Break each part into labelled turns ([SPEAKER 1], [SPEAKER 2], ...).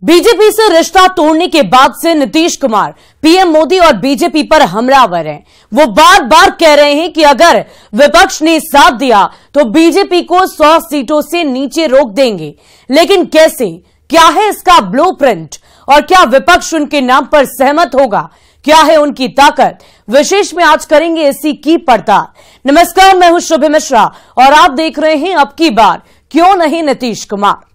[SPEAKER 1] BJP से रिश्ता तोड़ने के बाद से नीतीश कुमार पीएम मोदी और बीजेपी पर हमलावर हैं। वो बार बार कह रहे हैं कि अगर विपक्ष ने साथ दिया तो बीजेपी को 100 सीटों से नीचे रोक देंगे। लेकिन कैसे, क्या है इसका ब्लूप्रिंट और क्या विपक्ष उनके नाम पर सहमत होगा? क्या है उनकी ताकत? विशेष में आज करेंगे इसी की पड़ताल। नमस्कार, मैं हूं शुभ मिश्रा और आप देख रहे हैं अब की बार क्यों नहीं नीतीश कुमार।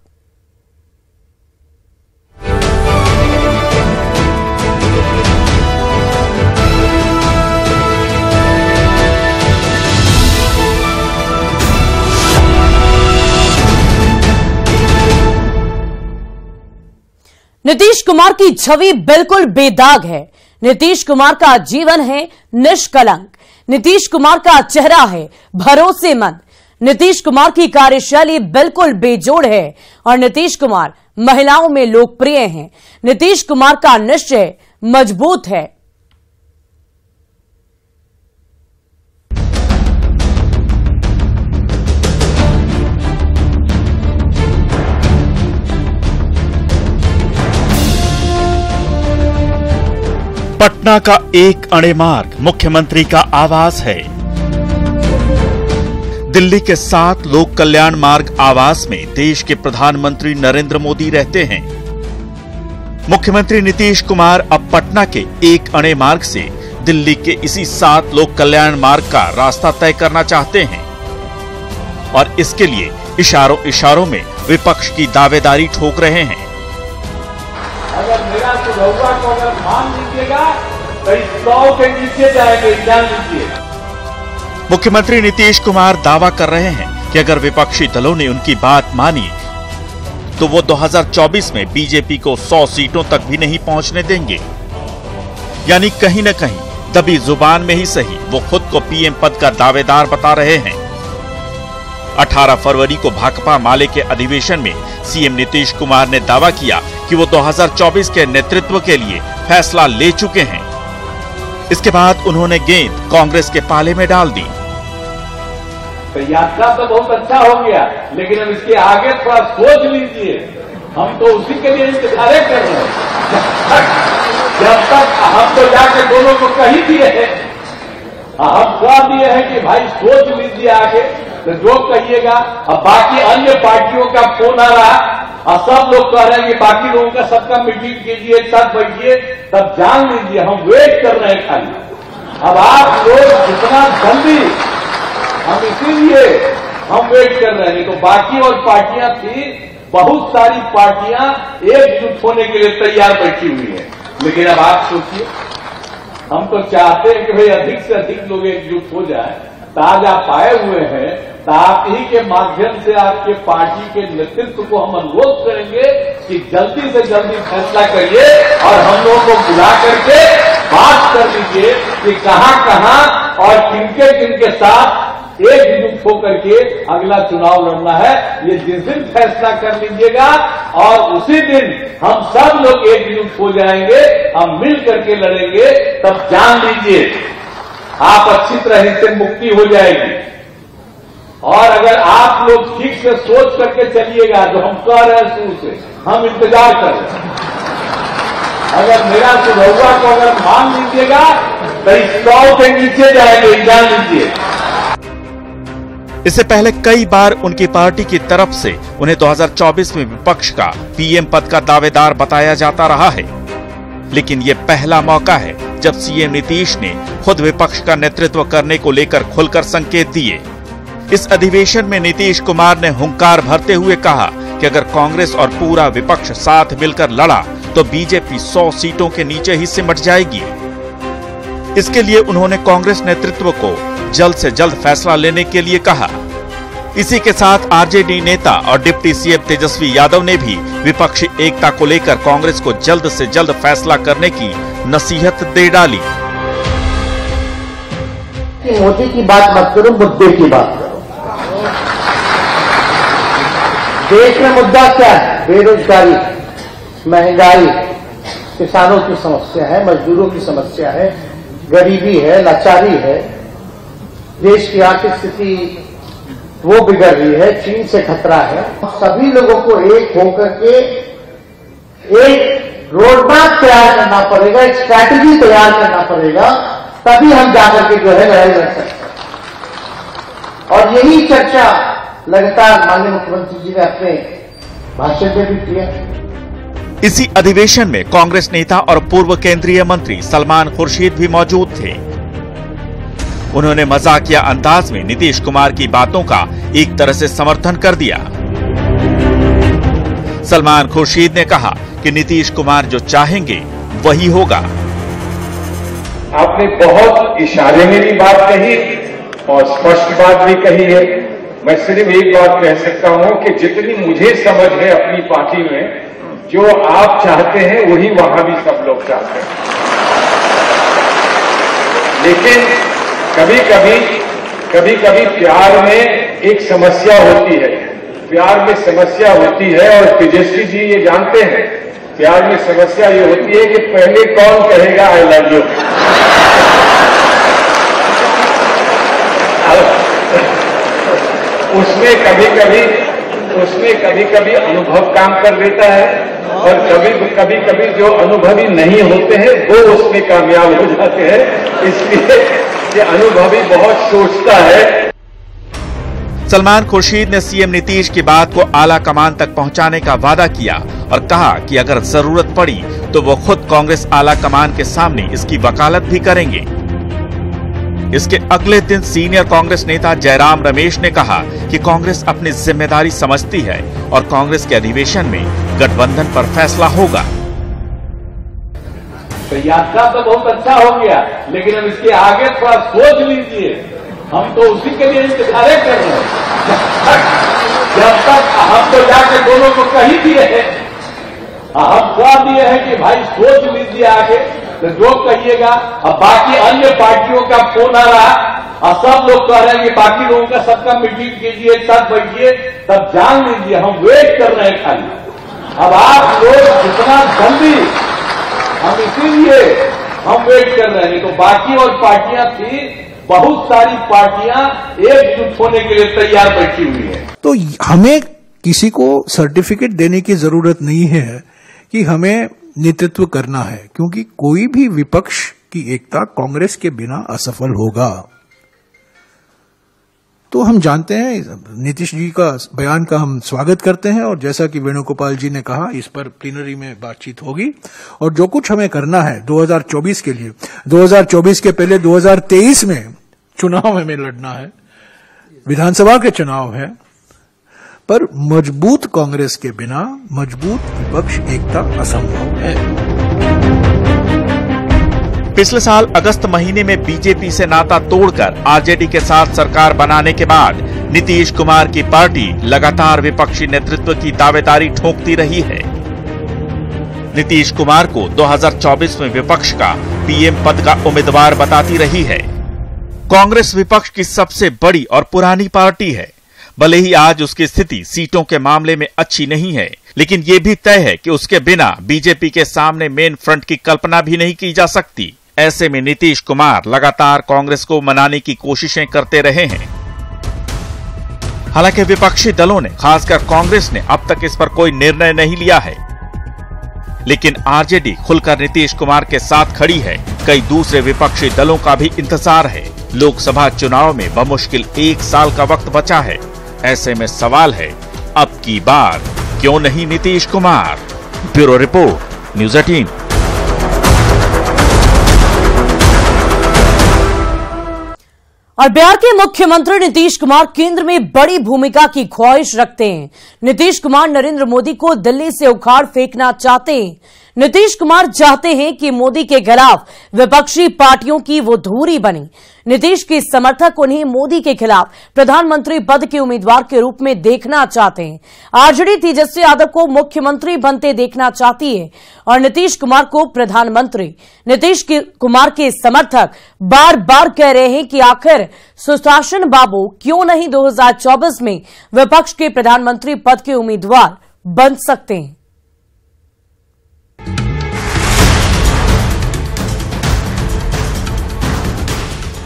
[SPEAKER 1] नीतीश कुमार की छवि बिल्कुल बेदाग है। नीतीश कुमार का जीवन है निष्कलंक। नीतीश कुमार का चेहरा है भरोसेमंद। नीतीश कुमार की कार्यशैली बिल्कुल बेजोड़ है और नीतीश कुमार महिलाओं में लोकप्रिय हैं। नीतीश कुमार का निश्चय मजबूत है।
[SPEAKER 2] पटना का एक अणे मार्ग मुख्यमंत्री का आवास है। दिल्ली के 7 लोक कल्याण मार्ग आवास में देश के प्रधानमंत्री नरेंद्र मोदी रहते हैं। मुख्यमंत्री नीतीश कुमार अब पटना के एक अणे मार्ग से दिल्ली के इसी 7 लोक कल्याण मार्ग का रास्ता तय करना चाहते हैं और इसके लिए इशारों इशारों में विपक्ष की दावेदारी ठोक रहे हैं।
[SPEAKER 3] अगर मेरा सुझाव को अगर मान लीजिएगा तो 100 के नीचे जाएंगे, जान लीजिए।
[SPEAKER 2] मुख्यमंत्री नीतीश कुमार दावा कर रहे हैं कि अगर विपक्षी दलों ने उनकी बात मानी तो वो 2024 में बीजेपी को 100 सीटों तक भी नहीं पहुंचने देंगे। यानी कहीं न कहीं दबी जुबान में ही सही वो खुद को पीएम पद का दावेदार बता रहे हैं। 18 फरवरी को भाकपा माले के अधिवेशन में सीएम नीतीश कुमार ने दावा किया कि वो 2024 के नेतृत्व के लिए फैसला ले चुके हैं। इसके बाद उन्होंने गेंद कांग्रेस के पाले में डाल दी।
[SPEAKER 3] तो यात्रा तो बहुत अच्छा हो गया, लेकिन अब इसके आगे थोड़ा सोच लीजिए। हम तो उसी के लिए इंतजार कर रहे हैं। जब तक हम तो जाके दोनों को कही दिए हैं, हम कह दिए हैं कि भाई सोच लीजिए आगे, तो जो कहिएगा। अब बाकी अन्य पार्टियों का फोन आ रहा और सब लोग कह रहे हैं कि बाकी लोगों का सबका मीटिंग कीजिए, एक साथ बैठिए, तब जान लीजिए हम वेट कर रहे हैं खाली। अब आप लोग जितना जल्दी, हम इसीलिए हम वेट कर रहे हैं। तो बाकी और पार्टियां थी, बहुत सारी पार्टियां एकजुट होने के लिए तैयार बैठी हुई है। लेकिन अब आप सोचिए, हम तो चाहते हैं कि भाई अधिक से अधिक लोग एकजुट हो जाए। आज आप आए हुए हैं तो आप ही के माध्यम से आपके पार्टी के नेतृत्व को हम अनुरोध करेंगे कि जल्दी से जल्दी फैसला करिए और हम लोगों को बुला करके बात कर लीजिए कि कहां और किनके साथ एकजुट होकर के अगला चुनाव लड़ना है। ये जिस दिन फैसला कर लीजिएगा और उसी दिन हम सब लोग एकजुट हो जाएंगे, हम मिल करके लड़ेंगे, तब जान लीजिए आप अच्छी तरह से मुक्ति हो जाएगी। और अगर आप लोग ठीक से सोच करके चलिएगा, जो हम कह रहे हैं शुरू से, हम इंतजार कर रहे हैं। अगर मेरा सुझाव को अगर मान लीजिएगा तो 100 के नीचे जाएंगे, जान लीजिए।
[SPEAKER 2] इससे पहले कई बार उनकी पार्टी की तरफ से उन्हें 2024 में विपक्ष का पीएम पद का दावेदार बताया जाता रहा है। लेकिन ये पहला मौका है जब सीएम नीतीश ने खुद विपक्ष का नेतृत्व करने को लेकर खुलकर संकेत दिए। इस अधिवेशन में नीतीश कुमार ने हुंकार भरते हुए कहा कि अगर कांग्रेस और पूरा विपक्ष साथ मिलकर लड़ा तो बीजेपी 100 सीटों के नीचे ही सिमट जाएगी। इसके लिए उन्होंने कांग्रेस नेतृत्व को जल्द से जल्द फैसला लेने के लिए कहा। इसी के साथ आरजेडी नेता और डिप्टी सीएम तेजस्वी यादव ने भी विपक्षी एकता को लेकर कांग्रेस को जल्द से जल्द फैसला करने की नसीहत दे डाली।
[SPEAKER 4] मोदी की बात मत करो, मुद्दे की बात करो। देश में मुद्दा क्या है? बेरोजगारी, महंगाई, किसानों की समस्या है, मजदूरों की समस्या है, गरीबी है, लाचारी है, देश की आर्थिक स्थिति वो बिगड़ रही है, चीन से खतरा है। सभी लोगों को एक होकर के एक रोडमैप तैयार करना पड़ेगा, एक स्ट्रैटेजी तैयार करना पड़ेगा, तभी हम जाकर के जो है लड़ाई लड़ सकते हैं। और यही चर्चा लगातार माननीय मुख्यमंत्री जी ने अपने भाषण में भी किया।
[SPEAKER 2] इसी अधिवेशन में कांग्रेस नेता और पूर्व केंद्रीय मंत्री सलमान खुर्शीद भी मौजूद थे। उन्होंने मजाकिया अंदाज में नीतीश कुमार की बातों का एक तरह से समर्थन कर दिया। सलमान खुर्शीद ने कहा कि नीतीश कुमार जो चाहेंगे वही होगा।
[SPEAKER 5] आपने बहुत इशारे में भी बात कही और स्पष्ट बात भी कही है। मैं सिर्फ एक बात कह सकता हूं कि जितनी मुझे समझ है अपनी पार्टी में, जो आप चाहते हैं वही वहां भी सब लोग चाहते हैं। लेकिन कभी कभी प्यार में एक समस्या होती है, प्यार में समस्या होती है और तेजस्वी जी ये जानते हैं, प्यार में समस्या ये होती है कि पहले कौन कहेगा आई लव यू। उसमें कभी कभी अनुभव काम कर देता है और कभी कभी जो अनुभवी नहीं होते हैं वो उसमें कामयाब हो जाते हैं। इसलिए ये अनुभवी बहुत सोचता है।
[SPEAKER 2] सलमान खुर्शीद ने सीएम नीतीश की बात को आला कमान तक पहुंचाने का वादा किया और कहा कि अगर जरूरत पड़ी तो वो खुद कांग्रेस आला कमान के सामने इसकी वकालत भी करेंगे। इसके अगले दिन सीनियर कांग्रेस नेता जयराम रमेश ने कहा कि कांग्रेस अपनी जिम्मेदारी समझती है और कांग्रेस के अधिवेशन में गठबंधन पर फैसला होगा।
[SPEAKER 3] तो यात्रा तो बहुत अच्छा हो गया, लेकिन अब इसके आगे थोड़ा सोच लीजिए। हम तो उसी के लिए इंतजार कर रहे हैं। जब तक हम तो जाके दोनों को कही दिए हैं, हम कह दिए हैं कि भाई सोच लीजिए आगे, तो जो कहिएगा। अब बाकी अन्य पार्टियों का फोन आ रहा और सब लोग कह रहे हैं कि बाकी लोगों का सबका मीटिंग कीजिए, एक साथ बैठिए, तब जान लीजिए हम वेट कर रहे हैं खाली। अब आप लोग जितना जल्दी, हम इसीलिए हम वेट कर रहे हैं। तो बाकी और पार्टियां थी, बहुत सारी पार्टियां एकजुट होने के लिए तैयार बैठी हुई है।
[SPEAKER 6] तो हमें किसी को सर्टिफिकेट देने की जरूरत नहीं है कि हमें नेतृत्व करना है, क्योंकि कोई भी विपक्ष की एकता कांग्रेस के बिना असफल होगा। तो हम जानते हैं, नीतीश जी का बयान का हम स्वागत करते हैं और जैसा कि वेणुगोपाल जी ने कहा, इस पर प्लीनरी में बातचीत होगी और जो कुछ हमें करना है 2024 के लिए, 2024 के पहले 2023 में चुनाव हमें लड़ना है, विधानसभा के चुनाव है, पर मजबूत कांग्रेस के बिना मजबूत विपक्ष एकता असंभव है।
[SPEAKER 2] पिछले साल अगस्त महीने में बीजेपी से नाता तोड़कर आरजेडी के साथ सरकार बनाने के बाद नीतीश कुमार की पार्टी लगातार विपक्षी नेतृत्व की दावेदारी ठोंकती रही है। नीतीश कुमार को 2024 में विपक्ष का पीएम पद का उम्मीदवार बताती रही है। कांग्रेस विपक्ष की सबसे बड़ी और पुरानी पार्टी है। भले ही आज उसकी स्थिति सीटों के मामले में अच्छी नहीं है, लेकिन ये भी तय है कि उसके बिना बीजेपी के सामने मेन फ्रंट की कल्पना भी नहीं की जा सकती। ऐसे में नीतीश कुमार लगातार कांग्रेस को मनाने की कोशिशें करते रहे हैं। हालांकि विपक्षी दलों ने, खासकर कांग्रेस ने, अब तक इस पर कोई निर्णय नहीं लिया है, लेकिन आरजेडी खुलकर नीतीश कुमार के साथ खड़ी है। कई दूसरे विपक्षी दलों का भी इंतजार है। लोकसभा चुनाव में बमुश्किल 1 साल का वक्त बचा है। ऐसे में सवाल है, अब की बार क्यों नहीं Nitish Kumar? Bureau report, news 18।
[SPEAKER 1] और बिहार के मुख्यमंत्री नीतीश कुमार केंद्र में बड़ी भूमिका की ख्वाहिश रखते हैं। नीतीश कुमार नरेंद्र मोदी को दिल्ली से उखाड़ फेंकना चाहते हैं। नीतीश कुमार चाहते हैं कि मोदी के खिलाफ विपक्षी पार्टियों की वो धुरी बने। नीतीश के समर्थक उन्हें मोदी के खिलाफ प्रधानमंत्री पद के उम्मीदवार के रूप में देखना चाहते हैं। आरजेडी तेजस्वी यादव को मुख्यमंत्री बनते देखना चाहती है और नीतीश कुमार को प्रधानमंत्री। नीतीश कुमार के समर्थक बार बार कह रहे हैं कि आखिर सुशासन बाबू क्यों नहीं 2024 में विपक्ष के प्रधानमंत्री पद के उम्मीदवार बन सकते हैं।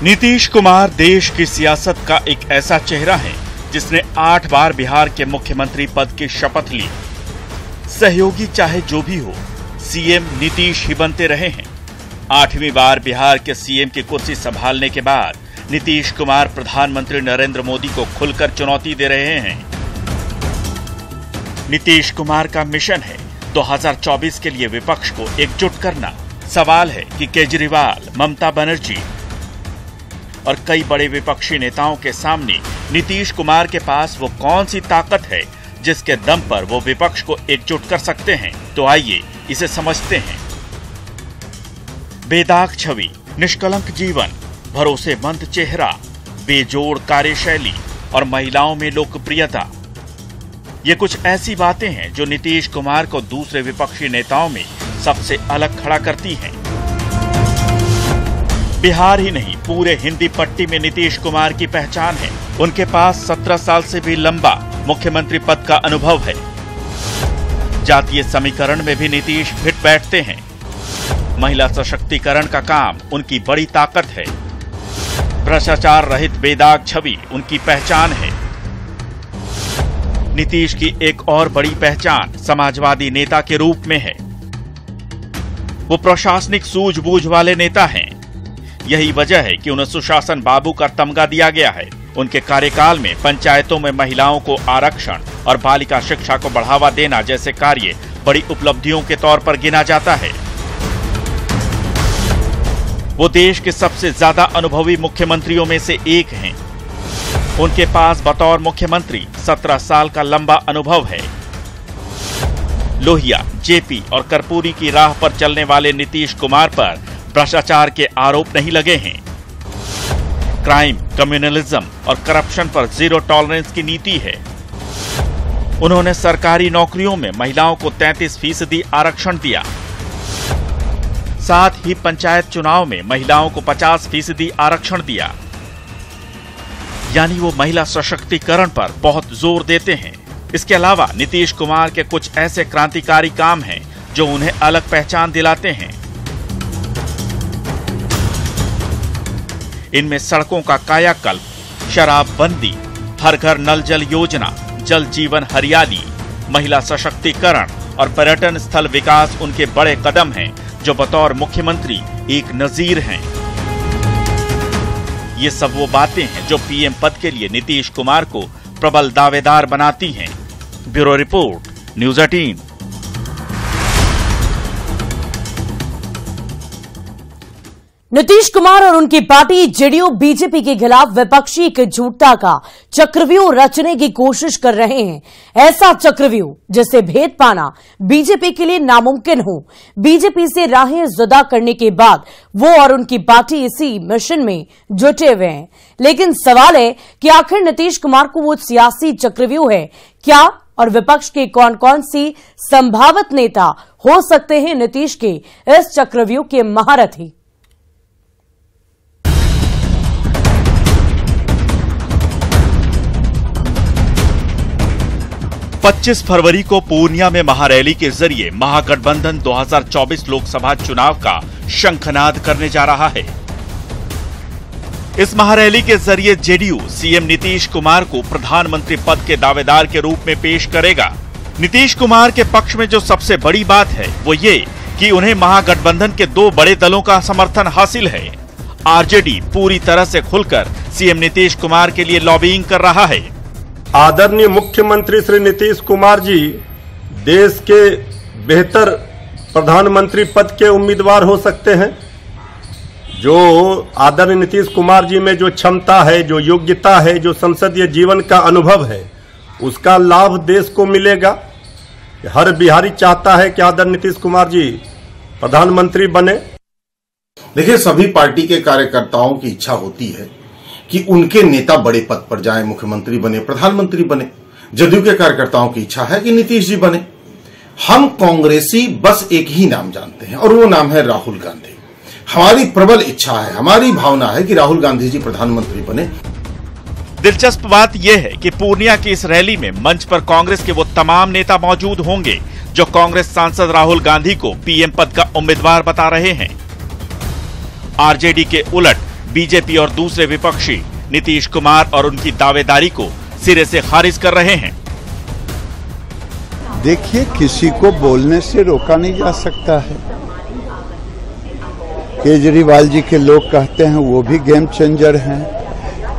[SPEAKER 2] नीतीश कुमार देश की सियासत का एक ऐसा चेहरा है जिसने 8 बार बिहार के मुख्यमंत्री पद की शपथ ली। सहयोगी चाहे जो भी हो, सीएम नीतीश ही बनते रहे हैं। 8वीं बार बिहार के सीएम की कुर्सी संभालने के बाद नीतीश कुमार प्रधानमंत्री नरेंद्र मोदी को खुलकर चुनौती दे रहे हैं। नीतीश कुमार का मिशन है 2024 के लिए विपक्ष को एकजुट करना। सवाल है कि केजरीवाल, ममता बनर्जी और कई बड़े विपक्षी नेताओं के सामने नीतीश कुमार के पास वो कौन सी ताकत है जिसके दम पर वो विपक्ष को एकजुट कर सकते हैं। तो आइए इसे समझते हैं। बेदाग छवि, निष्कलंक जीवन, भरोसेमंद चेहरा, बेजोड़ कार्यशैली और महिलाओं में लोकप्रियता, ये कुछ ऐसी बातें हैं जो नीतीश कुमार को दूसरे विपक्षी नेताओं में सबसे अलग खड़ा करती हैं। बिहार ही नहीं, पूरे हिंदी पट्टी में नीतीश कुमार की पहचान है। उनके पास 17 साल से भी लंबा मुख्यमंत्री पद का अनुभव है। जातीय समीकरण में भी नीतीश फिट बैठते हैं। महिला सशक्तिकरण का काम उनकी बड़ी ताकत है। भ्रष्टाचार रहित बेदाग छवि उनकी पहचान है। नीतीश की एक और बड़ी पहचान समाजवादी नेता के रूप में है। वो प्रशासनिक सूझबूझ वाले नेता हैं। यही वजह है कि उन्हें सुशासन बाबू का तमगा दिया गया है। उनके कार्यकाल में पंचायतों में महिलाओं को आरक्षण और बालिका शिक्षा को बढ़ावा देना जैसे कार्य बड़ी उपलब्धियों के तौर पर गिना जाता है। वो देश के सबसे ज्यादा अनुभवी मुख्यमंत्रियों में से एक हैं। उनके पास बतौर मुख्यमंत्री 17 साल का लंबा अनुभव है। लोहिया, जेपी और कर्पूरी की राह पर चलने वाले नीतीश कुमार पर भ्रष्टाचार के आरोप नहीं लगे हैं। क्राइम, कम्युनलिज्म और करप्शन पर जीरो टॉलरेंस की नीति है। उन्होंने सरकारी नौकरियों में महिलाओं को 33% आरक्षण दिया। साथ ही पंचायत चुनाव में महिलाओं को 50% आरक्षण दिया। यानी वो महिला सशक्तिकरण पर बहुत जोर देते हैं। इसके अलावा नीतीश कुमार के कुछ ऐसे क्रांतिकारी काम हैं जो उन्हें अलग पहचान दिलाते हैं। इनमें सड़कों का कायाकल्प, शराबबंदी, हर घर नल जल योजना, जल जीवन हरियाली, महिला सशक्तिकरण और पर्यटन स्थल विकास उनके बड़े कदम हैं जो बतौर मुख्यमंत्री एक नजीर हैं। ये सब वो बातें हैं जो पीएम पद के लिए नीतीश कुमार को प्रबल दावेदार बनाती हैं। Bureau report, news 18।
[SPEAKER 1] Nitish Kumar और उनकी पार्टी जेडीयू बीजेपी के खिलाफ विपक्षी एकजुटता का चक्रव्यूह रचने की कोशिश कर रहे हैं। ऐसा चक्रव्यूह जिससे भेद पाना बीजेपी के लिए नामुमकिन हो। बीजेपी से राहें जुदा करने के बाद वो और उनकी पार्टी इसी मिशन में जुटे हुए हैं। लेकिन सवाल है कि आखिर नीतीश कुमार को वो सियासी चक्रव्यूह है क्या, और विपक्ष के कौन कौन सी संभावित नेता हो सकते हैं नीतीश के इस चक्रव्यूह के महारथी।
[SPEAKER 2] 25 फरवरी को पूर्णिया में महारैली के जरिए महागठबंधन 2024 लोकसभा चुनाव का शंखनाद करने जा रहा है। इस महारैली के जरिए जेडीयू सीएम नीतीश कुमार को प्रधानमंत्री पद के दावेदार के रूप में पेश करेगा। नीतीश कुमार के पक्ष में जो सबसे बड़ी बात है वो ये कि उन्हें महागठबंधन के दो बड़े दलों का समर्थन हासिल है। आरजेडी पूरी तरह से खुलकर सीएम नीतीश कुमार के लिए लॉबिंग कर रहा है।
[SPEAKER 7] आदरणीय मुख्यमंत्री श्री नीतीश कुमार जी देश के बेहतर प्रधानमंत्री पद के उम्मीदवार हो सकते हैं। जो आदरणीय नीतीश कुमार जी में जो क्षमता है, जो योग्यता है, जो संसदीय जीवन का अनुभव है, उसका लाभ देश को मिलेगा। हर बिहारी चाहता है कि आदरणीय नीतीश कुमार जी प्रधानमंत्री बने।
[SPEAKER 8] देखिए, सभी पार्टी के कार्यकर्ताओं की इच्छा होती है कि उनके नेता बड़े पद पर जाएं, मुख्यमंत्री बने, प्रधानमंत्री बने। जदयू के कार्यकर्ताओं की इच्छा है कि नीतीश जी बने। हम कांग्रेसी बस एक ही नाम जानते हैं और वो नाम है राहुल गांधी। हमारी प्रबल इच्छा है, हमारी भावना है कि राहुल गांधी जी प्रधानमंत्री बने।
[SPEAKER 2] दिलचस्प बात यह है कि पूर्णिया की इस रैली में मंच पर कांग्रेस के वो तमाम नेता मौजूद होंगे जो कांग्रेस सांसद राहुल गांधी को पीएम पद का उम्मीदवार बता रहे हैं। आरजेडी के उलट बीजेपी और दूसरे विपक्षी नीतीश कुमार और उनकी दावेदारी को सिरे से खारिज कर रहे हैं।
[SPEAKER 9] देखिए, किसी को बोलने से रोका नहीं जा सकता है। केजरीवाल जी के लोग कहते हैं वो भी गेम चेंजर हैं।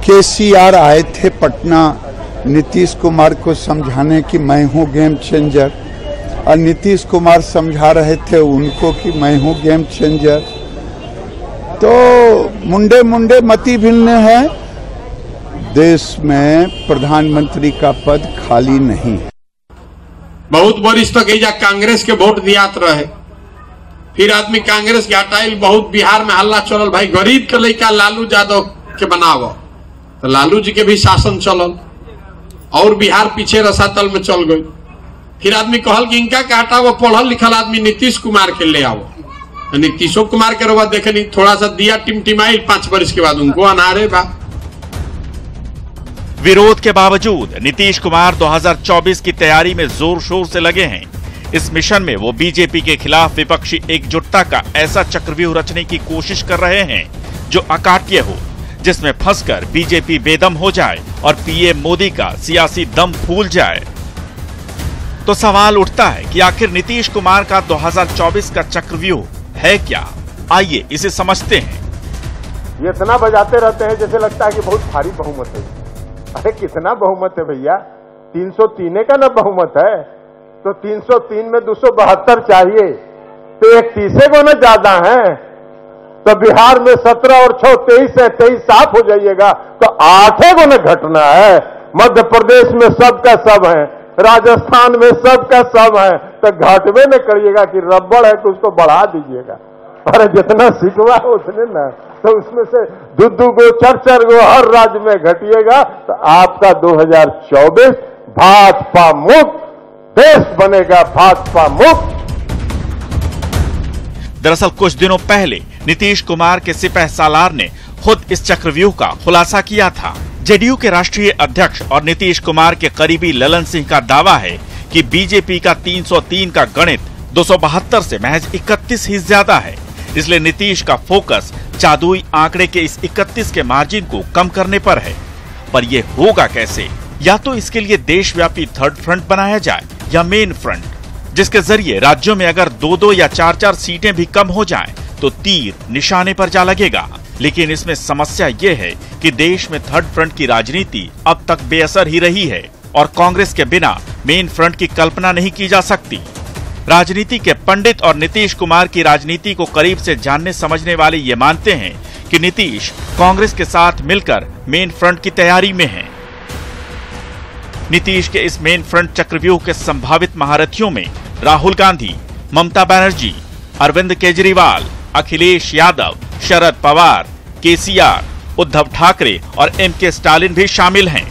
[SPEAKER 9] केसीआर आए थे पटना नीतीश कुमार को समझाने कि मैं हूं गेम चेंजर, और नीतीश कुमार समझा रहे थे उनको कि मैं हूं गेम चेंजर। तो मुंडे मुंडे मती भिन्न है। देश में प्रधानमंत्री का पद खाली नहीं है।
[SPEAKER 10] बहुत वरिष्ठ तक एजा कांग्रेस के वोट दियात रहे, फिर आदमी कांग्रेस के हटाइल। बहुत बिहार में हल्ला चलल, भाई गरीब के लड़का लालू यादव के बनाव, तो लालू जी के भी शासन चलल और बिहार पीछे रसातल में चल गई। फिर आदमी कहल कि इनका के हटाओ, पढ़ल लिखल आदमी नीतीश कुमार के ले आओ। तो नीतीशो कुमार के रवा देखे नहीं, थोड़ा सा दिया टिमटिमाइल, 5 वर्ष के बाद उनको अनारे बा।
[SPEAKER 2] विरोध के बावजूद नीतीश कुमार 2024 की तैयारी में जोर शोर से लगे हैं। इस मिशन में वो बीजेपी के खिलाफ विपक्षी एकजुटता का ऐसा चक्रव्यूह रचने की कोशिश कर रहे हैं जो अकाट्य हो, जिसमें फंसकर बीजेपी बेदम हो जाए और पीएम मोदी का सियासी दम फूल जाए। तो सवाल उठता है कि आखिर नीतीश कुमार का 2024 का चक्रव्यूह है क्या? आइए इसे समझते हैं।
[SPEAKER 5] ये इतना बजाते रहते हैं जैसे लगता है कि बहुत भारी बहुमत है। अरे कितना बहुमत है भैया? 303 का ना बहुमत है, तो 303 में 272 चाहिए, तो 31 को ना ज्यादा है। तो बिहार में 17 और 6 23 है, 23 साफ हो जाइएगा, तो 8 को ना घटना है। मध्य प्रदेश में सबका सब है, राजस्थान में सबका सब है, तो घटवे न करिएगा कि रबड़ है तो उसको बढ़ा दीजिएगा। अरे जितना सीखवा उतने ना, तो उसमें से 2 गो 4 गो हर राज्य में घटिएगा, तो आपका 2024 भाजपा मुक्त देश बनेगा, भाजपा मुक्त।
[SPEAKER 2] दरअसल कुछ दिनों पहले नीतीश कुमार के सिपहसालार ने खुद इस चक्रव्यूह का खुलासा किया था। जेडीयू के राष्ट्रीय अध्यक्ष और नीतीश कुमार के करीबी ललन सिंह का दावा है कि बीजेपी का 303 का गणित 272 से महज 31 ही ज्यादा है, इसलिए नीतीश का फोकस जादुई आंकड़े के इस 31 के मार्जिन को कम करने पर है। पर यह होगा कैसे? या तो इसके लिए देशव्यापी थर्ड फ्रंट बनाया जाए या मेन फ्रंट, जिसके जरिए राज्यों में अगर 2-2 या 4-4 सीटें भी कम हो जाएं, तो तीर निशाने पर जा लगेगा। लेकिन इसमें समस्या ये है कि देश में थर्ड फ्रंट की राजनीति अब तक बेअसर ही रही है और कांग्रेस के बिना मेन फ्रंट की कल्पना नहीं की जा सकती। राजनीति के पंडित और नीतीश कुमार की राजनीति को करीब से जानने समझने वाले ये मानते हैं कि नीतीश कांग्रेस के साथ मिलकर मेन फ्रंट की तैयारी में हैं। नीतीश के इस मेन फ्रंट चक्रव्यूह के संभावित महारथियों में राहुल गांधी, ममता बनर्जी, अरविंद केजरीवाल, अखिलेश यादव, शरद पवार, केसीआर, उद्धव ठाकरे और एमके स्टालिन भी शामिल हैं।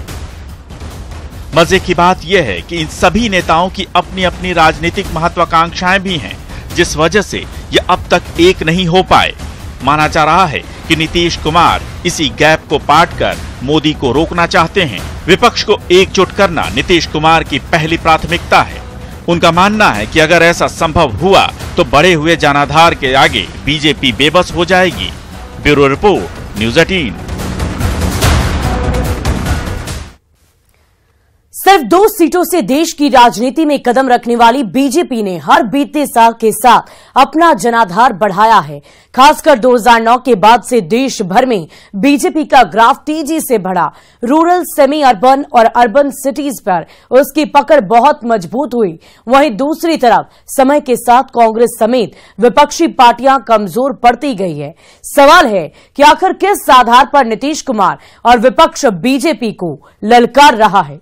[SPEAKER 2] मजे की बात यह है कि इन सभी नेताओं की अपनी अपनी राजनीतिक महत्वाकांक्षाएं भी हैं, जिस वजह से ये अब तक एक नहीं हो पाए। माना जा रहा है कि नीतीश कुमार इसी गैप को पाटकर मोदी को रोकना चाहते हैं। विपक्ष को एकजुट करना नीतीश कुमार की पहली प्राथमिकता है। उनका मानना है कि अगर ऐसा संभव हुआ तो बढ़े हुए जनाधार के आगे बीजेपी बेबस हो जाएगी। Bureau report, news 18।
[SPEAKER 1] सिर्फ 2 सीटों से देश की राजनीति में कदम रखने वाली बीजेपी ने हर बीते साल के साथ अपना जनाधार बढ़ाया है। खासकर 2009 के बाद से देश भर में बीजेपी का ग्राफ तेजी से बढ़ा। रूरल, सेमी अर्बन और अर्बन सिटीज पर उसकी पकड़ बहुत मजबूत हुई। वहीं दूसरी तरफ समय के साथ कांग्रेस समेत विपक्षी पार्टियां कमजोर पड़ती गई है। सवाल है कि आखिर किस आधार पर नीतीश कुमार और विपक्ष बीजेपी को ललकार रहा है।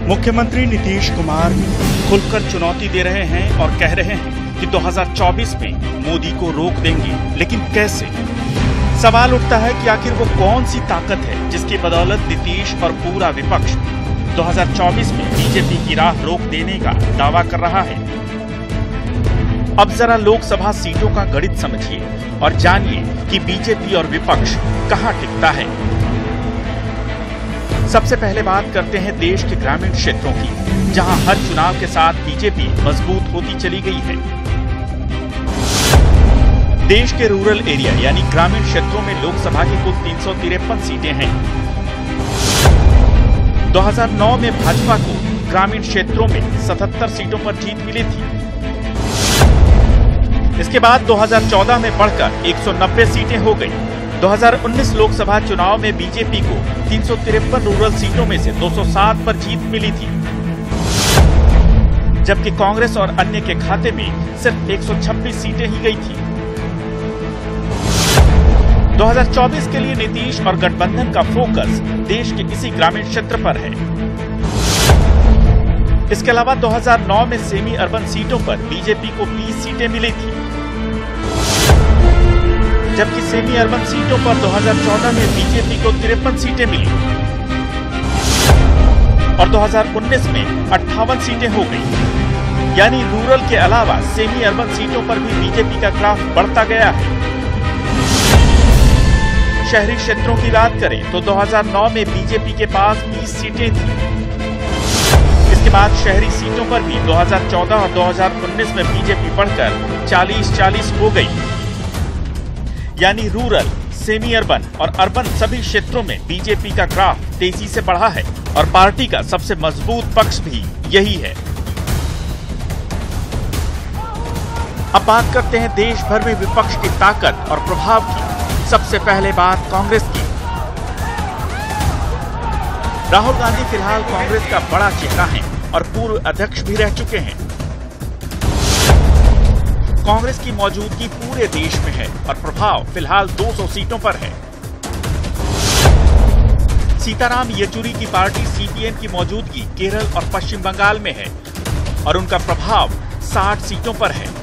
[SPEAKER 2] मुख्यमंत्री नीतीश कुमार खुलकर चुनौती दे रहे हैं और कह रहे हैं कि 2024 में मोदी को रोक देंगे, लेकिन कैसे? सवाल उठता है कि आखिर वो कौन सी ताकत है जिसकी बदौलत नीतीश और पूरा विपक्ष 2024 में बीजेपी की राह रोक देने का दावा कर रहा है। अब जरा लोकसभा सीटों का गणित समझिए और जानिए कि बीजेपी और विपक्ष कहां टिकता है। सबसे पहले बात करते हैं देश के ग्रामीण क्षेत्रों की, जहां हर चुनाव के साथ बीजेपी मजबूत होती चली गई है। देश के रूरल एरिया यानी ग्रामीण क्षेत्रों में लोकसभा की कुल 353 सीटें हैं। 2009 में भाजपा को ग्रामीण क्षेत्रों में 77 सीटों पर जीत मिली थी। इसके बाद 2014 में बढ़कर 190 सीटें हो गई। 2019 लोकसभा चुनाव में बीजेपी को 353 रूरल सीटों में से 207 पर जीत मिली थी, जबकि कांग्रेस और अन्य के खाते में सिर्फ 126 सीटें ही गई थी। 2024 के लिए नीतीश और गठबंधन का फोकस देश के इसी ग्रामीण क्षेत्र पर है। इसके अलावा 2009 में सेमी अर्बन सीटों पर बीजेपी को 20 सीटें मिली थी, जबकि सेमी अर्बन सीटों पर 2014 में बीजेपी को 53 सीटें मिली और 2019 में 58 सीटें हो गई। यानी रूरल के अलावा सेमी अर्बन सीटों पर भी बीजेपी का ग्राफ बढ़ता गया है। शहरी क्षेत्रों की बात करें तो 2009 में बीजेपी के पास 20 सीटें थी। इसके बाद शहरी सीटों पर भी 2014 और 2019 में बीजेपी बढ़कर 40-40 हो गई। यानी रूरल, सेमी अर्बन और अर्बन सभी क्षेत्रों में बीजेपी का ग्राफ तेजी से बढ़ा है और पार्टी का सबसे मजबूत पक्ष भी यही है। अब बात करते हैं देश भर में विपक्ष की ताकत और प्रभाव की। सबसे पहले बात कांग्रेस की। राहुल गांधी फिलहाल कांग्रेस का बड़ा चेहरा है और पूर्व अध्यक्ष भी रह चुके हैं। कांग्रेस की मौजूदगी पूरे देश में है और प्रभाव फिलहाल 200 सीटों पर है। सीताराम येचुरी की पार्टी सीपीएम की मौजूदगी केरल और पश्चिम बंगाल में है और उनका प्रभाव 60 सीटों पर है।